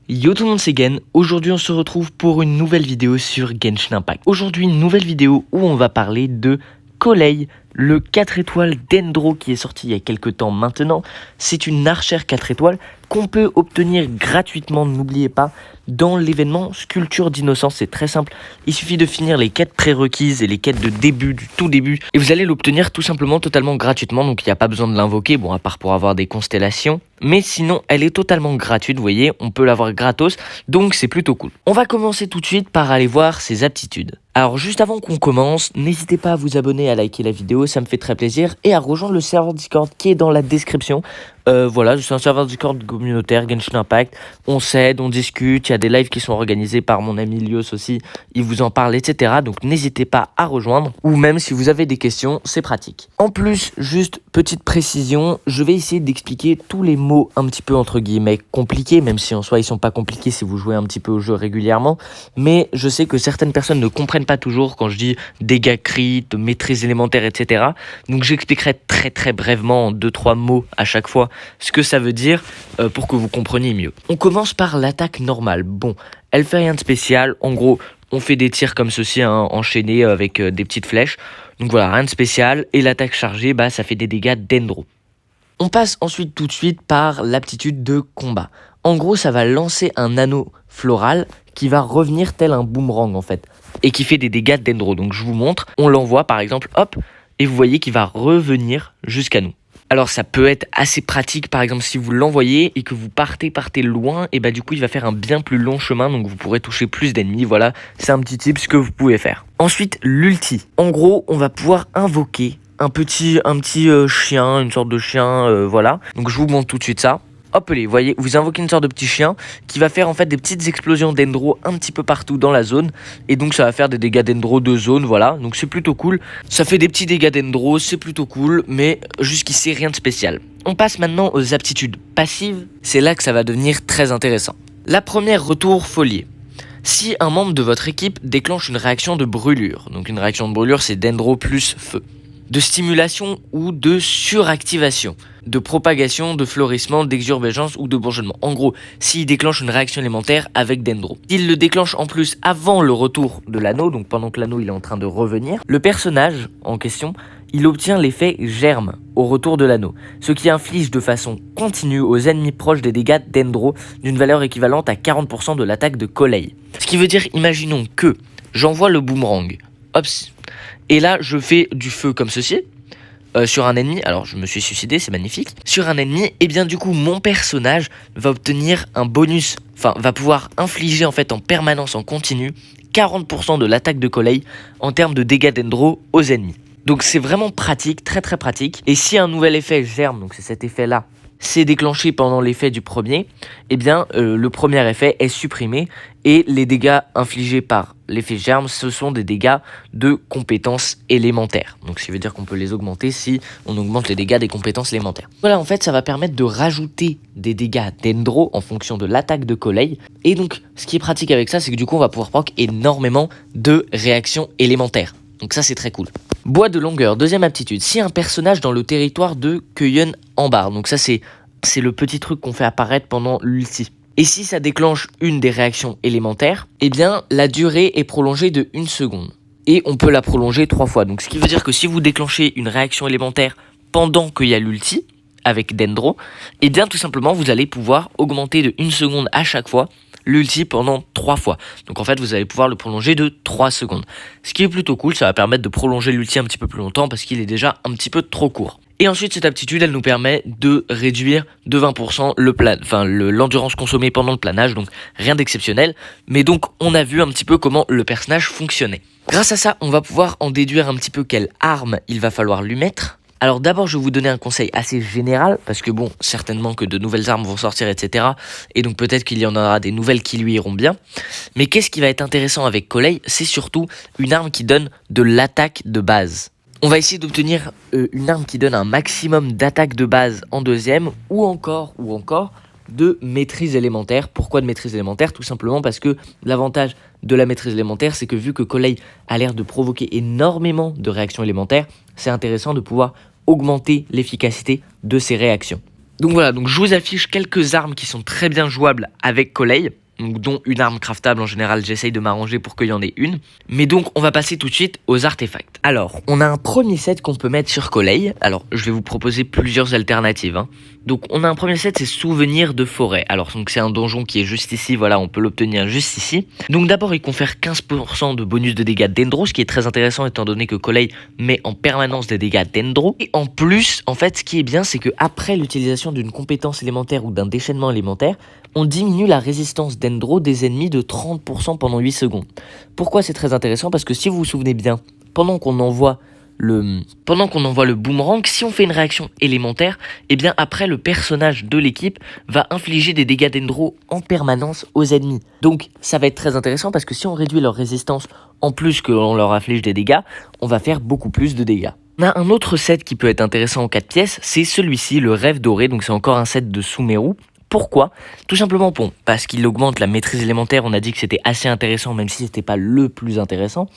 Yo tout le monde, c'est Gen. Aujourd'hui on se retrouve pour une nouvelle vidéo sur Genshin Impact. Aujourd'hui une nouvelle vidéo où on va parler de Collei, le 4 étoiles Dendro qui est sorti il y a quelques temps maintenant. C'est une archère 4 étoiles qu'on peut obtenir gratuitement, n'oubliez pas, dans l'événement Sculpture d'innocence. C'est très simple, il suffit de finir les quêtes prérequises et les quêtes de début, du tout début, et vous allez l'obtenir tout simplement totalement gratuitement, donc il n'y a pas besoin de l'invoquer, bon à part pour avoir des constellations, mais sinon elle est totalement gratuite, vous voyez, on peut l'avoir gratos, donc c'est plutôt cool. On va commencer tout de suite par aller voir ses aptitudes. Alors juste avant qu'on commence, n'hésitez pas à vous abonner, à liker la vidéo, ça me fait très plaisir, et à rejoindre le serveur Discord qui est dans la description. Voilà, c'est un serveur Discord communautaire, Genshin Impact, on s'aide, on discute, il y a des lives qui sont organisés par mon ami Lios aussi, il vous en parle, etc. Donc n'hésitez pas à rejoindre, ou même si vous avez des questions, c'est pratique. En plus, juste petite précision, je vais essayer d'expliquer tous les mots un petit peu entre guillemets compliqués, même si en soi ils sont pas compliqués si vous jouez un petit peu au jeu régulièrement, mais je sais que certaines personnes ne comprennent pas toujours quand je dis dégâts crit, maîtrise élémentaire, etc. Donc j'expliquerai très brièvement en 2-3 mots à chaque fois ce que ça veut dire pour que vous compreniez mieux. On commence par l'attaque normale. Bon, elle fait rien de spécial. En gros, on fait des tirs comme ceci, hein, enchaînés avec des petites flèches. Donc voilà, rien de spécial. Et l'attaque chargée, bah, ça fait des dégâts Dendro. On passe ensuite tout de suite par l'aptitude de combat. En gros, ça va lancer un anneau floral qui va revenir tel un boomerang en fait. Et qui fait des dégâts Dendro. Donc je vous montre, on l'envoie par exemple, hop, et vous voyez qu'il va revenir jusqu'à nous. Alors ça peut être assez pratique, par exemple si vous l'envoyez et que vous partez loin, et bah du coup il va faire un bien plus long chemin, donc vous pourrez toucher plus d'ennemis. Voilà, c'est un petit tip ce que vous pouvez faire. Ensuite l'ulti. En gros on va pouvoir invoquer un petit chien, une sorte de chien, voilà. Donc je vous montre tout de suite ça. Hop les, voyez, vous invoquez une sorte de petit chien qui va faire en fait des petites explosions Dendro un petit peu partout dans la zone. Et donc ça va faire des dégâts Dendro de zone, voilà. Donc c'est plutôt cool. Ça fait des petits dégâts Dendro, c'est plutôt cool, mais jusqu'ici rien de spécial. On passe maintenant aux aptitudes passives. C'est là que ça va devenir très intéressant. La première, retour folier. Si un membre de votre équipe déclenche une réaction de brûlure, donc une réaction de brûlure c'est Dendro plus feu, de stimulation ou de suractivation, de propagation, de fleurissement, d'exurbescence ou de bourgeonnement. En gros, s'il déclenche une réaction élémentaire avec Dendro. S'il le déclenche en plus avant le retour de l'anneau, donc pendant que l'anneau il est en train de revenir, le personnage en question, il obtient l'effet germe au retour de l'anneau, ce qui inflige de façon continue aux ennemis proches des dégâts Dendro d'une valeur équivalente à 40% de l'attaque de Collei. Ce qui veut dire, imaginons que j'envoie le boomerang, hop, et là je fais du feu comme ceci, sur un ennemi, alors je me suis suicidé, c'est magnifique, sur un ennemi, et bien du coup mon personnage va obtenir un bonus, enfin va pouvoir infliger en fait en permanence, en continu, 40% de l'attaque de Collei en termes de dégâts Dendro aux ennemis. Donc c'est vraiment pratique, très pratique, et si un nouvel effet germe, donc c'est cet effet là, c'est déclenché pendant l'effet du premier, eh bien le premier effet est supprimé et les dégâts infligés par l'effet germe, ce sont des dégâts de compétences élémentaires. Donc ça veut dire qu'on peut les augmenter si on augmente les dégâts des compétences élémentaires. Voilà, en fait ça va permettre de rajouter des dégâts Dendro en fonction de l'attaque de Collei. Et donc ce qui est pratique avec ça, c'est que du coup on va pouvoir proc énormément de réactions élémentaires. Donc ça c'est très cool. Bois de longueur, deuxième aptitude. Si un personnage dans le territoire de Cueilleun embarre, donc ça c'est le petit truc qu'on fait apparaître pendant l'ulti. Et si ça déclenche une des réactions élémentaires, eh bien la durée est prolongée de 1 seconde. Et on peut la prolonger 3 fois. Donc ce qui veut dire que si vous déclenchez une réaction élémentaire pendant qu'il y a l'ulti, avec Dendro, eh bien tout simplement vous allez pouvoir augmenter de 1 seconde à chaque fois l'ulti pendant 3 fois. Donc en fait vous allez pouvoir le prolonger de 3 secondes. Ce qui est plutôt cool, ça va permettre de prolonger l'ulti un petit peu plus longtemps parce qu'il est déjà un petit peu trop court. Et ensuite cette aptitude elle nous permet de réduire de 20% l'endurance consommée pendant le planage, donc rien d'exceptionnel, mais donc on a vu un petit peu comment le personnage fonctionnait. Grâce à ça on va pouvoir en déduire un petit peu quelle arme il va falloir lui mettre. Alors d'abord je vais vous donner un conseil assez général, parce que bon, certainement que de nouvelles armes vont sortir, etc. Et donc peut-être qu'il y en aura des nouvelles qui lui iront bien. Mais qu'est-ce qui va être intéressant avec Collei? C'est surtout une arme qui donne de l'attaque de base. On va essayer d'obtenir une arme qui donne un maximum d'attaque de base en deuxième, ou encore de maîtrise élémentaire. Pourquoi de maîtrise élémentaire? Tout simplement parce que l'avantage de la maîtrise élémentaire, c'est que vu que Collei a l'air de provoquer énormément de réactions élémentaires, c'est intéressant de pouvoir augmenter l'efficacité de ces réactions. Donc voilà, donc je vous affiche quelques armes qui sont très bien jouables avec Collei. Donc, dont une arme craftable. En général, j'essaye de m'arranger pour qu'il y en ait une. Mais donc, on va passer tout de suite aux artefacts. Alors, on a un premier set qu'on peut mettre sur Collei. Alors, je vais vous proposer plusieurs alternatives. Donc, on a un premier set, c'est Souvenir de forêt. Alors, donc c'est un donjon qui est juste ici. Voilà, on peut l'obtenir juste ici. Donc, d'abord, il confère 15% de bonus de dégâts Dendro, ce qui est très intéressant étant donné que Collei met en permanence des dégâts Dendro. Et en plus, en fait, ce qui est bien, c'est que après l'utilisation d'une compétence élémentaire ou d'un déchaînement élémentaire, on diminue la résistance Dendro des ennemis de 30% pendant 8 secondes. Pourquoi c'est très intéressant? Parce que si vous vous souvenez bien, pendant qu'on envoie le boomerang, si on fait une réaction élémentaire, et bien après le personnage de l'équipe va infliger des dégâts Dendro en permanence aux ennemis. Donc ça va être très intéressant parce que si on réduit leur résistance en plus que l'on leur inflige des dégâts, on va faire beaucoup plus de dégâts. On a un autre set qui peut être intéressant en 4 pièces, c'est celui-ci, le Rêve Doré, donc c'est encore un set de Sumeru. Pourquoi? Tout simplement parce qu'il augmente la maîtrise élémentaire, on a dit que c'était assez intéressant même si c'était pas le plus intéressant,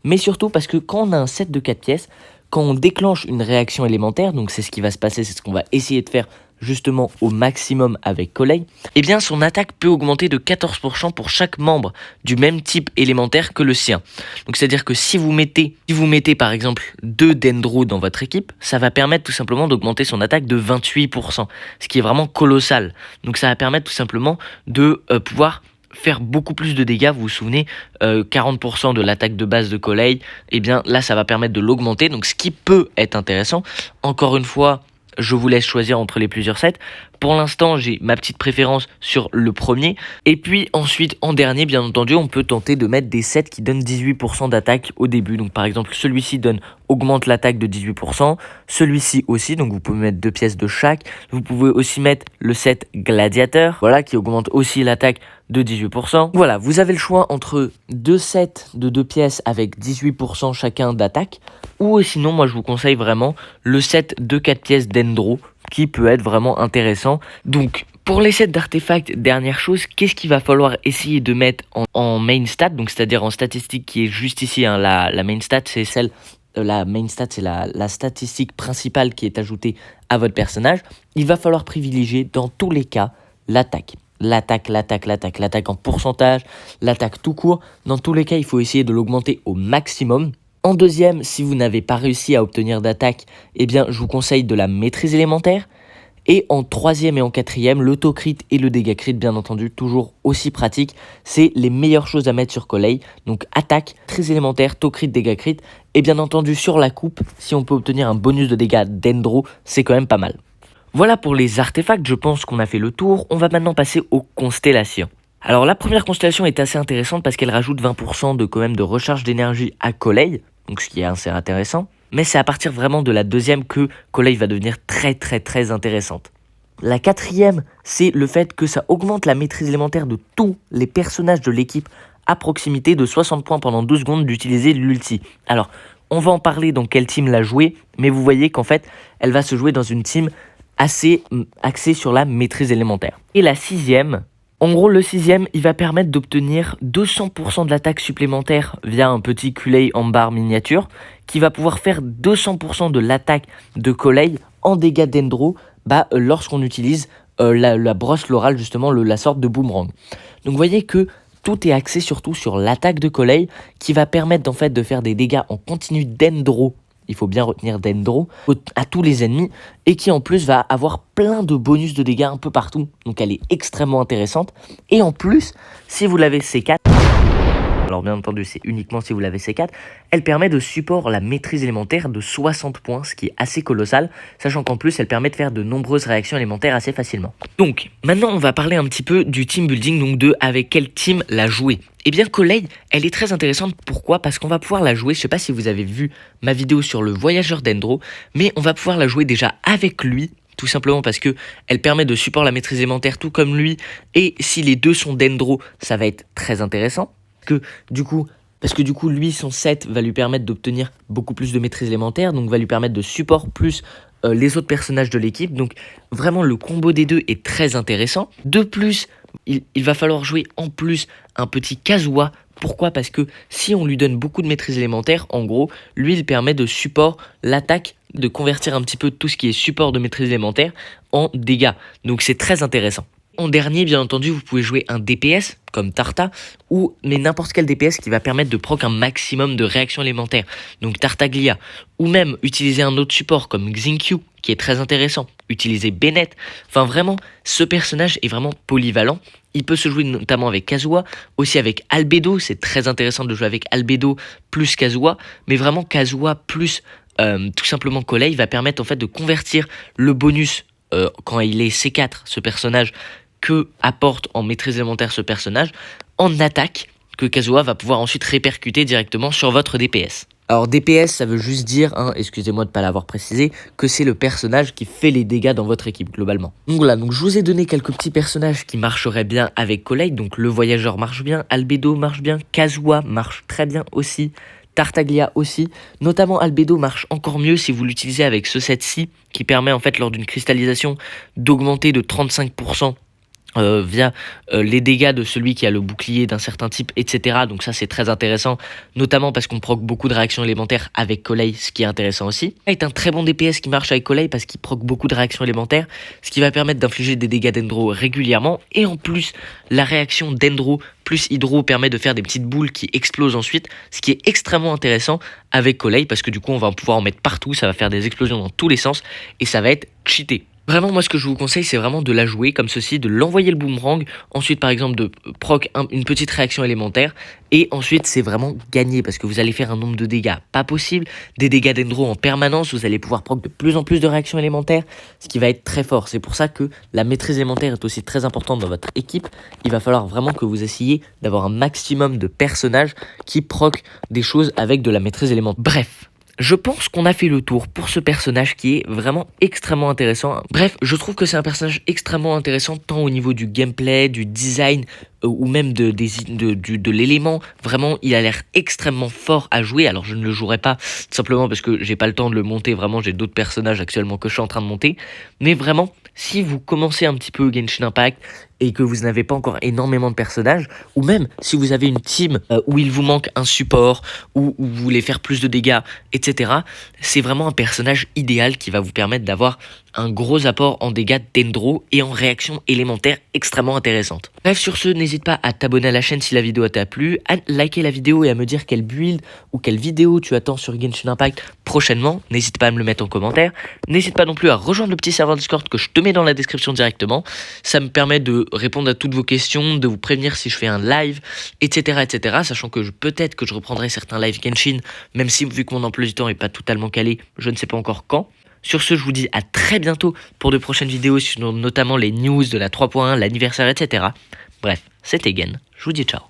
mais surtout parce que quand on a un set de 4 pièces, quand on déclenche une réaction élémentaire, donc c'est ce qui va se passer, c'est ce qu'on va essayer de faire justement au maximum avec Collei, eh bien son attaque peut augmenter de 14% pour chaque membre du même type élémentaire que le sien. Donc c'est à dire que si vous mettez par exemple 2 Dendro dans votre équipe, ça va permettre tout simplement d'augmenter son attaque de 28%, ce qui est vraiment colossal. Donc ça va permettre tout simplement de pouvoir faire beaucoup plus de dégâts. Vous vous souvenez, 40% de l'attaque de base de Collei, et bien là ça va permettre de l'augmenter, donc ce qui peut être intéressant. Encore une fois, je vous laisse choisir entre les plusieurs sets. Pour l'instant, j'ai ma petite préférence sur le premier. Et puis ensuite, en dernier, bien entendu, on peut tenter de mettre des sets qui donnent 18% d'attaque au début. Donc par exemple, celui-ci augmente l'attaque de 18%. Celui-ci aussi, donc vous pouvez mettre 2 pièces de chaque. Vous pouvez aussi mettre le set Gladiateur, voilà, qui augmente aussi l'attaque de 18%. Voilà, vous avez le choix entre 2 sets de 2 pièces avec 18% chacun d'attaque. Ou sinon, moi je vous conseille vraiment le set de 4 pièces Dendro, qui peut être vraiment intéressant. Donc pour les sets d'artefacts, dernière chose, qu'est-ce qu'il va falloir essayer de mettre en main stat, donc c'est-à-dire en statistique qui est juste ici, la main stat c'est celle, la main stat c'est la statistique principale qui est ajoutée à votre personnage. Il va falloir privilégier dans tous les cas l'attaque. L'attaque en pourcentage, l'attaque tout court. Dans tous les cas, il faut essayer de l'augmenter au maximum. En deuxième, si vous n'avez pas réussi à obtenir d'attaque, eh bien, je vous conseille de la maîtrise élémentaire. Et en troisième et en quatrième, l'autocrit et le dégât crit, bien entendu, toujours aussi pratique. C'est les meilleures choses à mettre sur Collei. Donc attaque, maîtrise élémentaire, taux crit, dégât crit. Et bien entendu, sur la coupe, si on peut obtenir un bonus de dégâts Dendro, c'est quand même pas mal. Voilà pour les artefacts, je pense qu'on a fait le tour. On va maintenant passer aux constellations. Alors la première constellation est assez intéressante parce qu'elle rajoute 20% de recharge d'énergie à Collei, donc ce qui est assez intéressant. Mais c'est à partir vraiment de la deuxième que Collei va devenir très intéressante. La quatrième, c'est le fait que ça augmente la maîtrise élémentaire de tous les personnages de l'équipe à proximité de 60 points pendant 2 secondes d'utiliser l'ulti. Alors, on va en parler dans quelle team la jouer, mais vous voyez qu'en fait, elle va se jouer dans une team assez axée sur la maîtrise élémentaire. Et la sixième, en gros, le sixième, il va permettre d'obtenir 200% de l'attaque supplémentaire via un petit Collei en barre miniature qui va pouvoir faire 200% de l'attaque de Collei en dégâts Dendro lorsqu'on utilise la brosse lorale, justement, la sorte de boomerang. Donc vous voyez que tout est axé surtout sur l'attaque de Collei qui va permettre en fait de faire des dégâts en continu Dendro. Il faut bien retenir Dendro à tous les ennemis et qui en plus va avoir plein de bonus de dégâts un peu partout. Donc elle est extrêmement intéressante. Et en plus, si vous l'avez C4, alors bien entendu c'est uniquement si vous l'avez C4, elle permet de support la maîtrise élémentaire de 60 points, ce qui est assez colossal, sachant qu'en plus elle permet de faire de nombreuses réactions élémentaires assez facilement. Donc maintenant on va parler un petit peu du team building, donc de avec quel team la jouer. Eh bien Collei, elle est très intéressante, pourquoi? Parce qu'on va pouvoir la jouer, je sais pas si vous avez vu ma vidéo sur le voyageur Dendro, mais on va pouvoir la jouer déjà avec lui, tout simplement parce que elle permet de support la maîtrise élémentaire tout comme lui, et si les deux sont Dendro, ça va être très intéressant. Parce que du coup, lui, son set va lui permettre d'obtenir beaucoup plus de maîtrise élémentaire, donc va lui permettre de support plus les autres personnages de l'équipe. Donc vraiment, le combo des deux est très intéressant. De plus, il va falloir jouer en plus un petit Kazuha. Pourquoi? Parce que si on lui donne beaucoup de maîtrise élémentaire, en gros, lui, il permet de support l'attaque, de convertir un petit peu tout ce qui est support de maîtrise élémentaire en dégâts. Donc c'est très intéressant. En dernier, bien entendu, vous pouvez jouer un DPS comme Tarta, mais n'importe quel DPS qui va permettre de proc un maximum de réactions élémentaires, donc Tartaglia, ou même utiliser un autre support comme Xingqiu, qui est très intéressant, utiliser Bennett. Enfin vraiment, ce personnage est vraiment polyvalent. Il peut se jouer notamment avec Kazuha, aussi avec Albedo, c'est très intéressant de jouer avec Albedo plus Kazuha, mais vraiment Kazuha plus tout simplement Collei va permettre en fait de convertir le bonus quand il est C4, ce personnage, que apporte en maîtrise élémentaire ce personnage, en attaque, que Kazuha va pouvoir ensuite répercuter directement sur votre DPS. Alors DPS, ça veut juste dire, excusez-moi de ne pas l'avoir précisé, que c'est le personnage qui fait les dégâts dans votre équipe globalement. Donc voilà, donc je vous ai donné quelques petits personnages qui marcheraient bien avec Collei. Donc le voyageur marche bien, Albedo marche bien, Kazuha marche très bien aussi, Tartaglia aussi, notamment Albedo marche encore mieux si vous l'utilisez avec ce set-ci, qui permet en fait lors d'une cristallisation d'augmenter de 35% via les dégâts de celui qui a le bouclier d'un certain type, etc. Donc ça c'est très intéressant, notamment parce qu'on proc beaucoup de réactions élémentaires avec Collei, ce qui est intéressant aussi. Il est un très bon DPS qui marche avec Collei parce qu'il proc beaucoup de réactions élémentaires, ce qui va permettre d'infliger des dégâts d'Endro régulièrement, et en plus la réaction d'Endro plus Hydro permet de faire des petites boules qui explosent ensuite, ce qui est extrêmement intéressant avec Collei, parce que du coup on va pouvoir en mettre partout, ça va faire des explosions dans tous les sens, et ça va être cheaté. Vraiment, moi, ce que je vous conseille, c'est vraiment de la jouer comme ceci, de l'envoyer le boomerang, ensuite, par exemple, de proc une petite réaction élémentaire, et ensuite, c'est vraiment gagné, parce que vous allez faire un nombre de dégâts pas possible, des dégâts d'Endro en permanence, vous allez pouvoir proc de plus en plus de réactions élémentaires, ce qui va être très fort. C'est pour ça que la maîtrise élémentaire est aussi très importante dans votre équipe. Il va falloir vraiment que vous essayiez d'avoir un maximum de personnages qui proc des choses avec de la maîtrise élémentaire. Bref. Je pense qu'on a fait le tour pour ce personnage qui est vraiment extrêmement intéressant. Bref, je trouve que c'est un personnage extrêmement intéressant tant au niveau du gameplay, du design ou même de l'élément. Vraiment, il a l'air extrêmement fort à jouer. Alors, je ne le jouerai pas simplement parce que j'ai pas le temps de le monter. Vraiment, j'ai d'autres personnages actuellement que je suis en train de monter. Mais vraiment, si vous commencez un petit peu Genshin Impact et que vous n'avez pas encore énormément de personnages, ou même si vous avez une team où il vous manque un support, ou vous voulez faire plus de dégâts, etc., c'est vraiment un personnage idéal qui va vous permettre d'avoir un gros apport en dégâts d'Endro et en réaction élémentaire extrêmement intéressante. Bref, sur ce, n'hésite pas à t'abonner à la chaîne si la vidéo t'a plu, à liker la vidéo et à me dire quelle build ou quelle vidéo tu attends sur Genshin Impact prochainement. N'hésite pas à me le mettre en commentaire. N'hésite pas non plus à rejoindre le petit serveur Discord que je te mets dans la description directement. Ça me permet de répondre à toutes vos questions, de vous prévenir si je fais un live, etc. etc. Sachant que peut-être que je reprendrai certains lives Genshin, même si vu que mon emploi du temps n'est pas totalement calé, je ne sais pas encore quand. Sur ce, je vous dis à très bientôt pour de prochaines vidéos sur notamment les news de la 3.1, l'anniversaire, etc. Bref, c'était Gen. Je vous dis ciao.